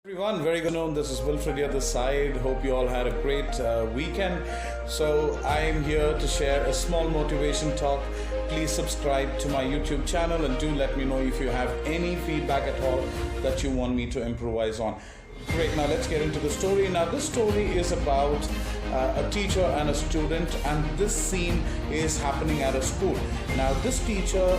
Everyone, very good noon. This is Wilfred here, this side. Hope you all had a great weekend. So, I'm here to share a small motivation talk. Please subscribe to my YouTube channel and do let me know if you have any feedback at all that you want me to improvise on. Great, now let's get into the story. Now, this story is about a teacher and a student, and this scene is happening at a school. Now, this teacher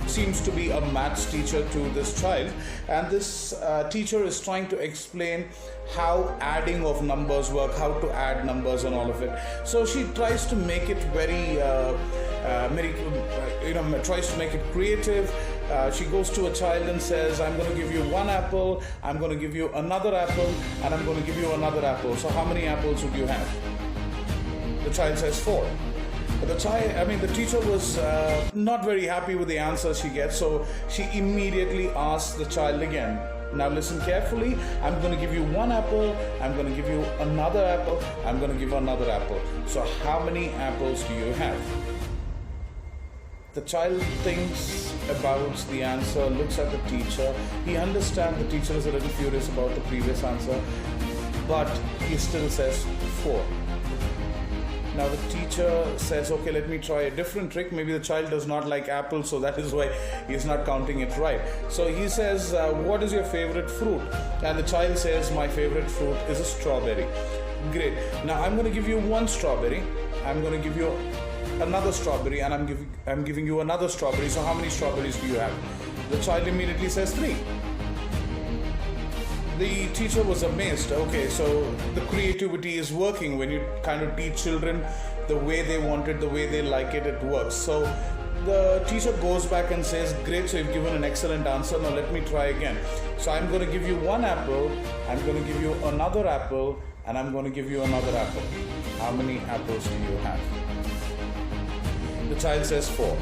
seems to be a maths teacher to this child, and this teacher is trying to explain how adding of numbers work, how to add numbers and all of it. So she tries to make it tries to make it creative. She goes to a child and says, I'm going to give you one apple, I'm going to give you another apple, and I'm going to give you another apple. So how many apples would you have? The child says 4. The teacher was not very happy with the answer she gets, so she immediately asks the child again. Now listen carefully. I'm going to give you one apple, I'm going to give you another apple, I'm going to give you another apple. So how many apples do you have? The child thinks about the answer, looks at the teacher. He understands the teacher is a little furious about the previous answer, but he still says 4. Now the teacher says, okay, let me try a different trick. Maybe the child does not like apples, so that is why he's not counting it right. So he says, what is your favorite fruit? And the child says, my favorite fruit is a strawberry. Great. Now I'm going to give you one strawberry. I'm going to give you another strawberry, and I'm giving you another strawberry. So how many strawberries do you have? The child immediately says 3. The teacher was amazed. Okay, so the creativity is working. When you kind of teach children the way they want it, the way they like it, it works. So the teacher goes back and says, great, so you've given an excellent answer. Now let me try again. So I'm going to give you one apple, I'm going to give you another apple, and I'm going to give you another apple. How many apples do you have? The child says 4.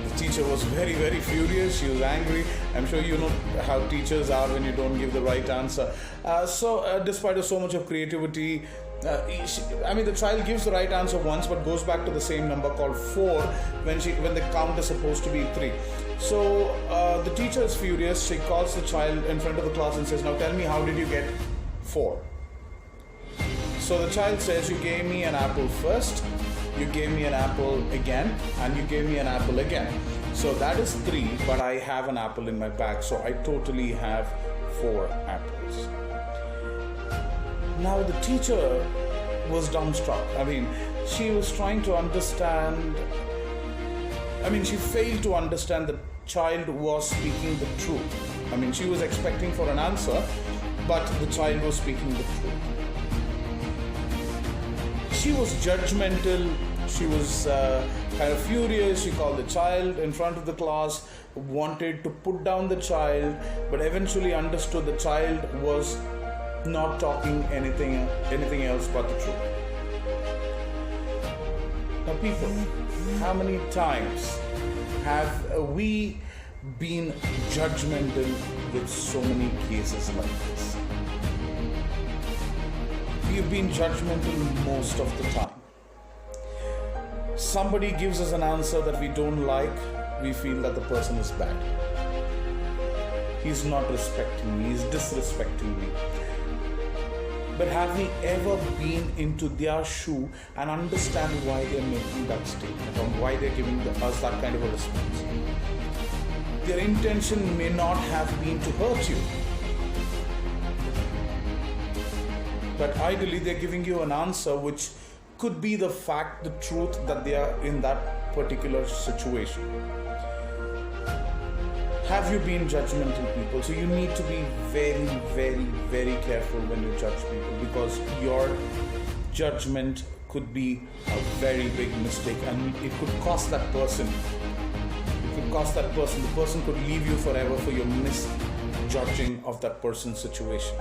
The teacher was very, very furious. She was angry. I'm sure you know how teachers are when you don't give the right answer. Despite so much of creativity, the child gives the right answer once, but goes back to the same number called 4 when the count is supposed to be 3. So the teacher is furious. She calls the child in front of the class and says, now tell me, how did you get 4? So the child says, you gave me an apple first, you gave me an apple again, and you gave me an apple again. So that is 3, but I have an apple in my bag, so I totally have 4 apples. Now the teacher was dumbstruck. She was trying to understand. She failed to understand the child was speaking the truth. She was expecting for an answer, but the child was speaking the truth. She was judgmental. She was kind of furious. She called the child in front of the class, wanted to put down the child, but eventually understood the child was not talking anything else but the truth. Now people, how many times have we been judgmental with so many cases like this? We've been judgmental most of the time. Somebody gives us an answer that we don't like, we feel that the person is bad. He's not respecting me, he's disrespecting me. But have we ever been into their shoe and understand why they're making that statement or why they're giving us that kind of a response? Their intention may not have been to hurt you, but ideally they're giving you an answer which could be the fact, the truth that they are in that particular situation. Have you been judgmental people? So you need to be very, very, very careful when you judge people, because your judgment could be a very big mistake, and it could cost that person. The person could leave you forever for your misjudging of that person's situation.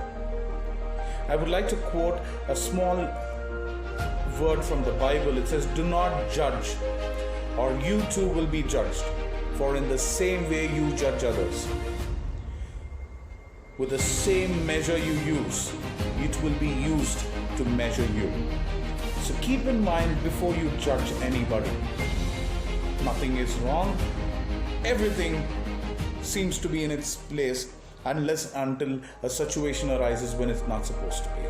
I would like to quote a small word from the Bible. It says, do not judge, or you too will be judged. For in the same way you judge others, with the same measure you use, it will be used to measure you. So keep in mind before you judge anybody. Nothing is wrong. Everything seems to be in its place unless until a situation arises when it's not supposed to be.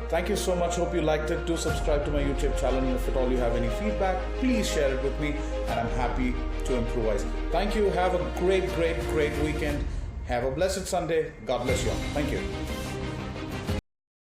Thank you so much. Hope you liked it. Do subscribe to my YouTube channel, and if at all you have any feedback, please share it with me, and I'm happy to improvise. Thank you. Have a great weekend. Have a blessed Sunday. God bless you all. Thank you.